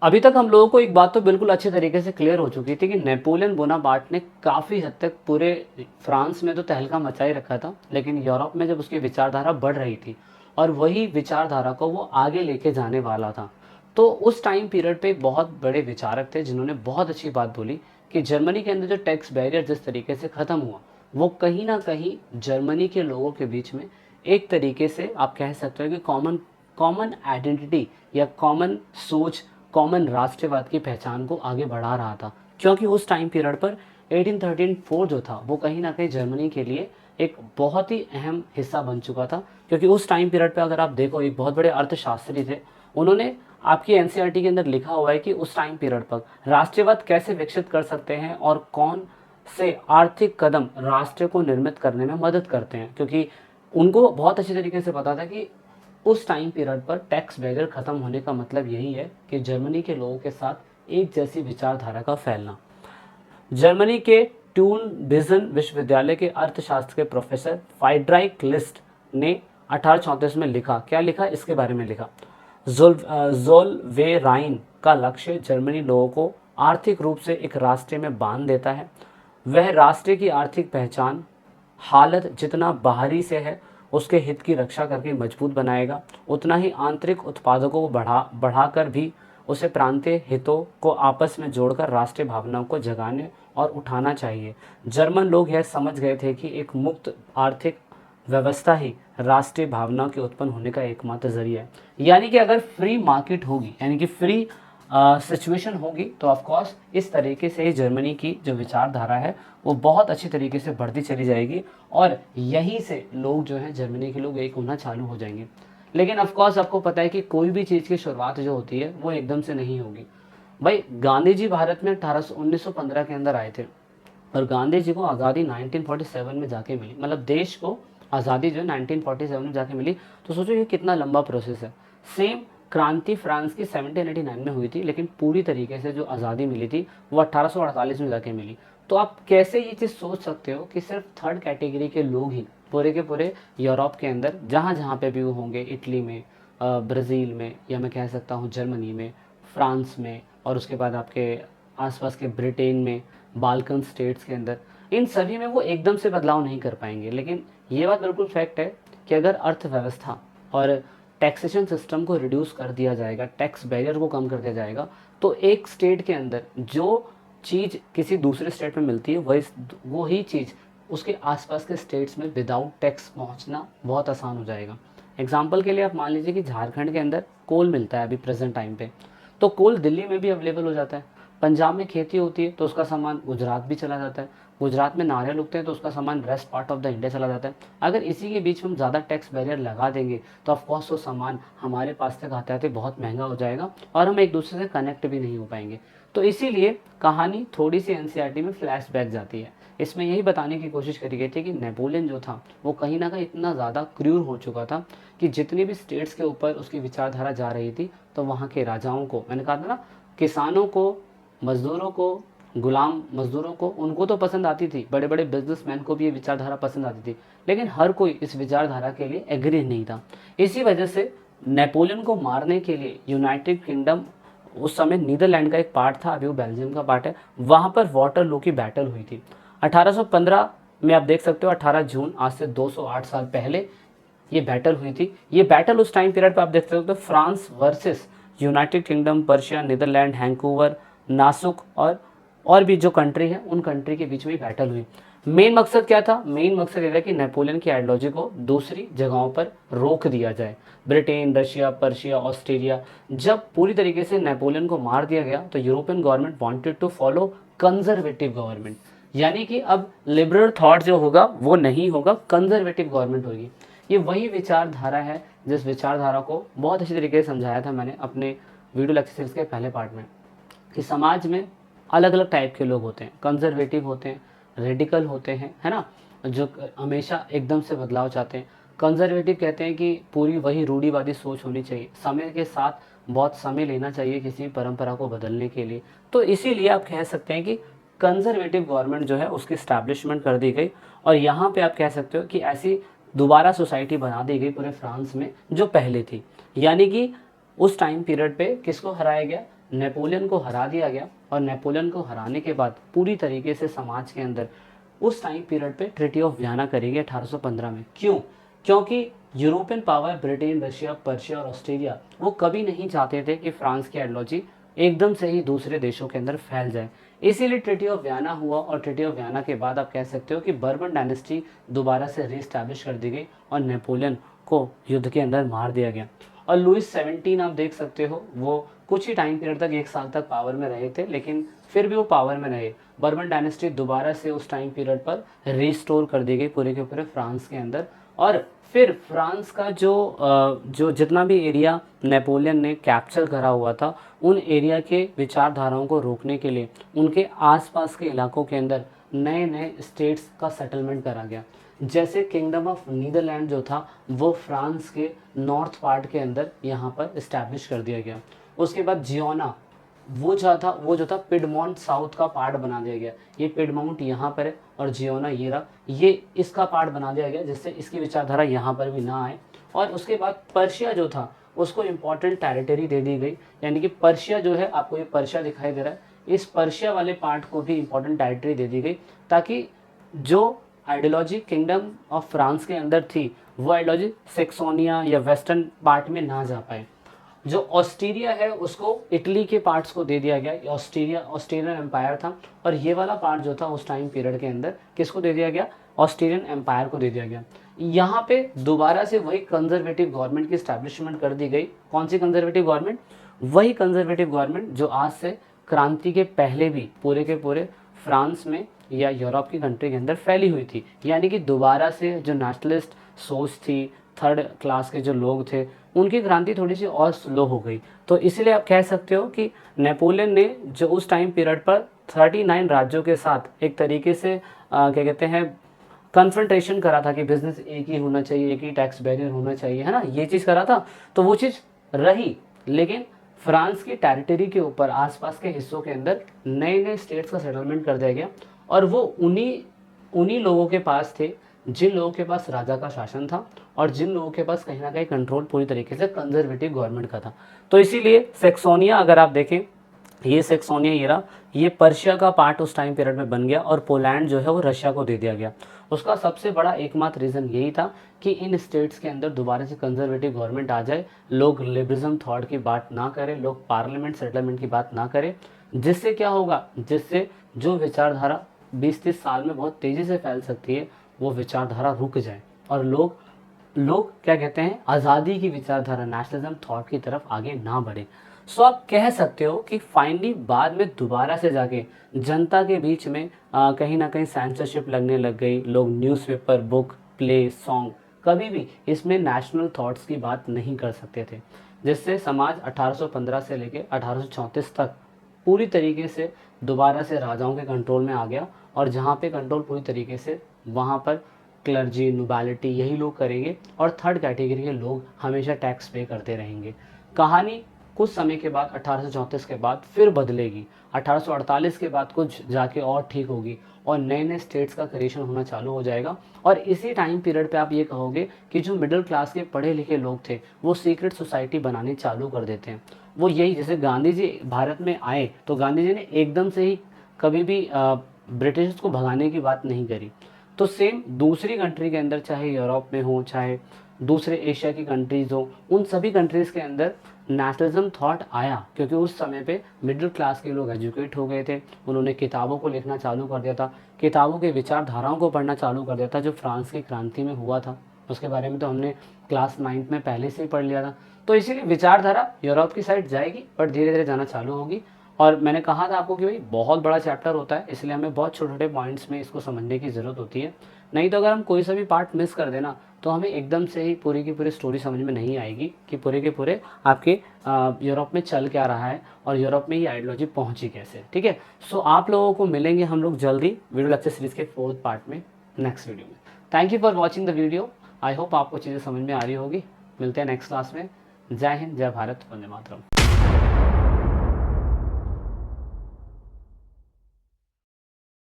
अभी तक हम लोगों को एक बात तो बिल्कुल अच्छे तरीके से क्लियर हो चुकी थी कि नेपोलियन बोनापार्ट ने काफ़ी हद तक पूरे फ्रांस में तो तहलका मचा ही रखा था, लेकिन यूरोप में जब उसकी विचारधारा बढ़ रही थी और वही विचारधारा को वो आगे लेके जाने वाला था, तो उस टाइम पीरियड पे बहुत बड़े विचारक थे जिन्होंने बहुत अच्छी बात बोली कि जर्मनी के अंदर जो टैक्स बैरियर जिस तरीके से ख़त्म हुआ, वो कहीं ना कहीं जर्मनी के लोगों के बीच में एक तरीके से आप कह सकते हो कि कॉमन कॉमन आइडेंटिटी या कॉमन सोच, कॉमन राष्ट्रवाद की पहचान को आगे बढ़ा रहा था। क्योंकि उस टाइम पीरियड पर 1813 जो था वो कहीं ना कहीं जर्मनी के लिए एक बहुत ही अहम हिस्सा बन चुका था। क्योंकि उस टाइम पीरियड पे अगर आप देखो, एक बहुत बड़े अर्थशास्त्री थे, उन्होंने आपकी एनसीईआरटी के अंदर लिखा हुआ है कि उस टाइम पीरियड पर राष्ट्रवाद कैसे विकसित कर सकते हैं और कौन से आर्थिक कदम राष्ट्र को निर्मित करने में मदद करते हैं। क्योंकि उनको बहुत अच्छे तरीके से पता था कि उस टाइम पीरियड पर टैक्स बैरियर खत्म होने का मतलब यही है कि जर्मनी के लोगों के साथ एक जैसी विचारधारा का फैलना। जर्मनी के ट्यून बिजन विश्वविद्यालय के अर्थशास्त्र के प्रोफेसर फ्राइड्राइक लिस्ट ने 1834 में लिखा, क्या लिखा इसके बारे में लिखा, जोल्वेराइन का लक्ष्य जर्मनी लोगों को आर्थिक रूप से एक राष्ट्र में बांध देता है। वह राष्ट्र की आर्थिक पहचान हालत जितना बाहरी से है उसके हित की रक्षा करके मजबूत बनाएगा, उतना ही आंतरिक उत्पादकों को बढ़ाकर भी उसे प्रांतीय हितों को आपस में जोड़कर राष्ट्रीय भावनाओं को जगाने और उठाना चाहिए। जर्मन लोग यह समझ गए थे कि एक मुक्त आर्थिक व्यवस्था ही राष्ट्रीय भावनाओं के उत्पन्न होने का एकमात्र जरिया है। यानी कि अगर फ्री मार्केट होगी, यानी कि फ्री सिचुएशन होगी, तो ऑफ कोर्स इस तरीके से ही जर्मनी की जो विचारधारा है वो बहुत अच्छी तरीके से बढ़ती चली जाएगी और यहीं से लोग जो हैं जर्मनी के लोग एक होना चालू हो जाएंगे। लेकिन ऑफ कोर्स आपको पता है कि कोई भी चीज़ की शुरुआत जो होती है वो एकदम से नहीं होगी। भाई गांधी जी भारत में 1915 के अंदर आए थे और गांधी जी को आज़ादी 1947 में जाके मिली, मतलब देश को आज़ादी जो है 1947 में जाके मिली। तो सोचो ये कितना लंबा प्रोसेस है। सेम क्रांति फ्रांस की 1789 में हुई थी, लेकिन पूरी तरीके से जो आज़ादी मिली थी वो 1848 में जाके मिली। तो आप कैसे ये चीज़ सोच सकते हो कि सिर्फ थर्ड कैटेगरी के लोग ही पूरे के पूरे यूरोप के अंदर जहाँ जहाँ पे भी वो होंगे, इटली में, ब्राज़ील में, या मैं कह सकता हूँ जर्मनी में, फ्रांस में, और उसके बाद आपके आसपास के ब्रिटेन में, बाल्कन स्टेट्स के अंदर, इन सभी में वो एकदम से बदलाव नहीं कर पाएंगे। लेकिन ये बात बिल्कुल फैक्ट है कि अगर अर्थव्यवस्था और टैक्सेशन सिस्टम को रिड्यूस कर दिया जाएगा, टैक्स बैरियर को कम कर दिया जाएगा, तो एक स्टेट के अंदर जो चीज़ किसी दूसरे स्टेट में मिलती है वही चीज़ उसके आसपास के स्टेट्स में विदाउट टैक्स पहुंचना बहुत आसान हो जाएगा। एग्जाम्पल के लिए आप मान लीजिए कि झारखंड के अंदर कोल मिलता है अभी प्रेजेंट टाइम पे, तो कोल दिल्ली में भी अवेलेबल हो जाता है। पंजाब में खेती होती है तो उसका सामान गुजरात भी चला जाता है। गुजरात में नारियल उगते हैं तो उसका सामान rest part of the India चला जाता है। अगर इसी के बीच में हम ज़्यादा टैक्स बैरियर लगा देंगे तो ऑफकोर्स वो सामान हमारे पास तक आते आते बहुत महंगा हो जाएगा और हम एक दूसरे से कनेक्ट भी नहीं हो पाएंगे। तो इसीलिए कहानी थोड़ी सी एनसीईआरटी में फ्लैशबैक जाती है। इसमें यही बताने की कोशिश करी गई थी कि नेपोलियन जो था वो कहीं ना कहीं इतना ज़्यादा क्रूर हो चुका था कि जितनी भी स्टेट्स के ऊपर उसकी विचारधारा जा रही थी, तो वहाँ के राजाओं को, मैंने कहा था ना, किसानों को, मजदूरों को, गुलाम मजदूरों को, उनको तो पसंद आती थी, बड़े बड़े बिजनेसमैन को भी ये विचारधारा पसंद आती थी, लेकिन हर कोई इस विचारधारा के लिए एग्री नहीं था। इसी वजह से नेपोलियन को मारने के लिए यूनाइटेड किंगडम, उस समय नीदरलैंड का एक पार्ट था, अभी वो बेल्जियम का पार्ट है, वहाँ पर वाटरलू की बैटल हुई थी 1815 में। आप देख सकते हो 18 जून, आज से 208 साल पहले ये बैटल हुई थी। ये बैटल उस टाइम पीरियड पे आप देख सकते हो France versus United Kingdom, Persia, Netherland, हैंकूवर, नासुक और भी जो कंट्री है उन कंट्री के बीच में बैटल हुई। मेन मकसद क्या था? मेन मकसद ये था कि नेपोलियन की आइडियोलॉजी को दूसरी जगहों पर रोक दिया जाए। ब्रिटेन, रशिया, पर्शिया, ऑस्ट्रेलिया, जब पूरी तरीके से नेपोलियन को मार दिया गया तो European government wanted to follow conservative government, यानी कि अब लिबरल थॉट जो होगा वो नहीं होगा, कंजर्वेटिव गवर्नमेंट होगी। ये वही विचारधारा है जिस विचारधारा को बहुत अच्छी तरीके से समझाया था मैंने अपने वीडियो लेक्चर सीरीज के पहले पार्ट में, कि समाज में अलग अलग टाइप के लोग होते हैं। कंजर्वेटिव होते हैं, रेडिकल होते हैं, है ना, जो हमेशा एकदम से बदलाव चाहते हैं। कंजर्वेटिव कहते हैं कि पूरी वही रूढ़िवादी सोच होनी चाहिए, समय के साथ बहुत समय लेना चाहिए किसी परंपरा को बदलने के लिए। तो इसीलिए आप कह सकते हैं कि कंजर्वेटिव गवर्नमेंट जो है उसकी इस्टेब्लिशमेंट कर दी गई और यहाँ पे आप कह सकते हो कि ऐसी दोबारा सोसाइटी बना दी गई पूरे फ्रांस में जो पहले थी। यानी कि उस टाइम पीरियड पे किसको हराया गया? नेपोलियन को हरा दिया गया और नेपोलियन को हराने के बाद पूरी तरीके से समाज के अंदर उस टाइम पीरियड पे ट्रीटी ऑफ वियना करी गई 1815 में। क्यों? क्योंकि European power Britain, Russia, Persia और ऑस्ट्रेलिया वो कभी नहीं चाहते थे कि फ्रांस की आइडियोलॉजी एकदम से ही दूसरे देशों के अंदर फैल जाए। इसीलिए ट्रीटी ऑफ वियना हुआ और ट्रीटी ऑफ वियना के बाद आप कह सकते हो कि बर्बन डायनेस्टी दोबारा से रीस्टैब्लिश कर दी गई और नेपोलियन को युद्ध के अंदर मार दिया गया। और लुइस 17 आप देख सकते हो वो कुछ ही टाइम पीरियड तक, 1 साल तक पावर में रहे थे, लेकिन फिर भी वो पावर में रहे। बर्बन डायनेस्टी दोबारा से उस टाइम पीरियड पर रिस्टोर कर दी गई पूरे के पूरे फ्रांस के अंदर। और फिर फ्रांस का जो जितना भी एरिया नेपोलियन ने कैप्चर करा हुआ था, उन एरिया के विचारधाराओं को रोकने के लिए उनके आसपास के इलाकों के अंदर नए नए स्टेट्स का सेटलमेंट करा गया। जैसे किंगडम ऑफ नीदरलैंड जो था वो फ्रांस के नॉर्थ पार्ट के अंदर यहाँ पर इस्टेब्लिश कर दिया गया। उसके बाद जियोना वो जो था पिडमोंट साउथ का पार्ट बना दिया गया। ये पिडमोंट यहाँ पर है और जियोना ये इसका पार्ट बना दिया गया, जिससे इसकी विचारधारा यहाँ पर भी ना आए। और उसके बाद पर्शिया जो था उसको इम्पोर्टेंट टेरिटरी दे दी गई, यानी कि पर्शिया जो है, आपको ये पर्शिया दिखाई दे रहा है, इस पर्शिया वाले पार्ट को भी इम्पोर्टेंट टेरिटरी दे दी गई, ताकि जो आइडियोलॉजी किंगडम ऑफ फ्रांस के अंदर थी वो आइडियोलॉजी सेक्सोनिया या वेस्टर्न पार्ट में ना जा पाए। जो ऑस्ट्रिया है उसको इटली के पार्ट्स को दे दिया गया। ऑस्ट्रियन एम्पायर था और ये वाला पार्ट जो था उस टाइम पीरियड के अंदर किसको दे दिया गया? ऑस्ट्रियन एम्पायर को दे दिया गया। यहाँ पे दोबारा से वही कंजर्वेटिव गवर्नमेंट की स्टैब्लिशमेंट कर दी गई। कौन सी कंजर्वेटिव गवर्नमेंट? वही कंजर्वेटिव गवर्नमेंट जो आज से क्रांति के पहले भी पूरे के पूरे फ्रांस में या यूरोप की कंट्री के अंदर फैली हुई थी। यानी कि दोबारा से जो नेशनलिस्ट सोच थी, थर्ड क्लास के जो लोग थे, उनकी क्रांति थोड़ी सी और स्लो हो गई। तो इसीलिए आप कह सकते हो कि नेपोलियन ने जो उस टाइम पीरियड पर 39 राज्यों के साथ एक तरीके से क्या कहते हैं कन्फ्रंटेशन करा था कि बिजनेस एक ही होना चाहिए, एक ही टैक्स बैरियर होना चाहिए, है ना, ये चीज़ करा था। तो वो चीज़ रही, लेकिन फ्रांस की टेरिटरी के ऊपर आसपास के हिस्सों के अंदर नए नए स्टेट्स का सेटलमेंट कर दिया गया। और वो उन्हीं लोगों के पास थे जिन लोगों के पास राजा का शासन था और जिन लोगों के पास कहीं ना कहीं कंट्रोल पूरी तरीके से कंजर्वेटिव गवर्नमेंट का था। तो इसीलिए सेक्सोनिया, अगर आप देखें, ये सेक्सोनिया ये पर्शिया का पार्ट उस टाइम पीरियड में बन गया और पोलैंड जो है वो रशिया को दे दिया गया। उसका सबसे बड़ा एकमात्र रीज़न यही था कि इन स्टेट्स के अंदर दोबारा से कंजर्वेटिव गवर्नमेंट आ जाए, लोग लिबरलिज्म थॉट की बात ना करें, लोग पार्लियामेंट सेटलमेंट की बात ना करें, जिससे क्या होगा, जिससे जो विचारधारा 20-30 साल में बहुत तेज़ी से फैल सकती है वो विचारधारा रुक जाए और लोग क्या कहते हैं, आज़ादी की विचारधारा, नेशनलिज्म थॉट की तरफ आगे ना बढ़े। सो आप कह सकते हो कि फाइनली बाद में दोबारा से जाके जनता के बीच में कहीं ना कहीं सेंसरशिप लगने लग गई। लोग न्यूज़पेपर, बुक, प्ले, सॉन्ग कभी भी इसमें नेशनल थॉट्स की बात नहीं कर सकते थे, जिससे समाज 1815 से लेकर 1834 तक पूरी तरीके से दोबारा से राजाओं के कंट्रोल में आ गया। और जहाँ पे कंट्रोल पूरी तरीके से, वहाँ पर क्लर्जी, नोबैलिटी यही लोग करेंगे और थर्ड कैटेगरी के लोग हमेशा टैक्स पे करते रहेंगे। कहानी कुछ समय के बाद 1834 के बाद फिर बदलेगी। 1848 के बाद कुछ जाके और ठीक होगी और नए नए स्टेट्स का क्रिएशन होना चालू हो जाएगा। और इसी टाइम पीरियड पे आप ये कहोगे कि जो मिडिल क्लास के पढ़े लिखे लोग थे वो सीक्रेट सोसाइटी बनानी चालू कर देते हैं। वो यही, जैसे गांधी जी भारत में आए तो गांधी जी ने एकदम से ही कभी भी ब्रिटिश को भगाने की बात नहीं करी। तो सेम दूसरी कंट्री के अंदर, चाहे यूरोप में हो, चाहे दूसरे एशिया की कंट्रीज़ हो, उन सभी कंट्रीज़ के अंदर नेशनलिज्म थॉट आया क्योंकि उस समय पे मिडिल क्लास के लोग एजुकेट हो गए थे। उन्होंने किताबों को लिखना चालू कर दिया था, किताबों के विचारधाराओं को पढ़ना चालू कर दिया था। जो फ्रांस की क्रांति में हुआ था उसके बारे में तो हमने क्लास 9th में पहले से ही पढ़ लिया था। तो इसीलिए विचारधारा यूरोप की साइड जाएगी बट धीरे धीरे जाना चालू होगी। और मैंने कहा था आपको कि भाई बहुत बड़ा चैप्टर होता है, इसलिए हमें बहुत छोटे छोटे पॉइंट्स में इसको समझने की ज़रूरत होती है। नहीं तो अगर हम कोई सा भी पार्ट मिस कर देना तो हमें एकदम से ही पूरी की पूरी स्टोरी समझ में नहीं आएगी कि पूरे के पूरे आपके यूरोप में चल क्या रहा है और यूरोप में ये आइडियोलॉजी पहुंची कैसे। ठीक है, सो आप लोगों को मिलेंगे हम लोग जल्दी वीडियो लेक्चर सीरीज़ के 4th पार्ट में, नेक्स्ट वीडियो में। Thank you for watching the video. I hope आपको चीज़ें समझ में आ रही होगी। मिलते हैं नेक्स्ट क्लास में। जय हिंद, जय भारत, वंदे मातरम।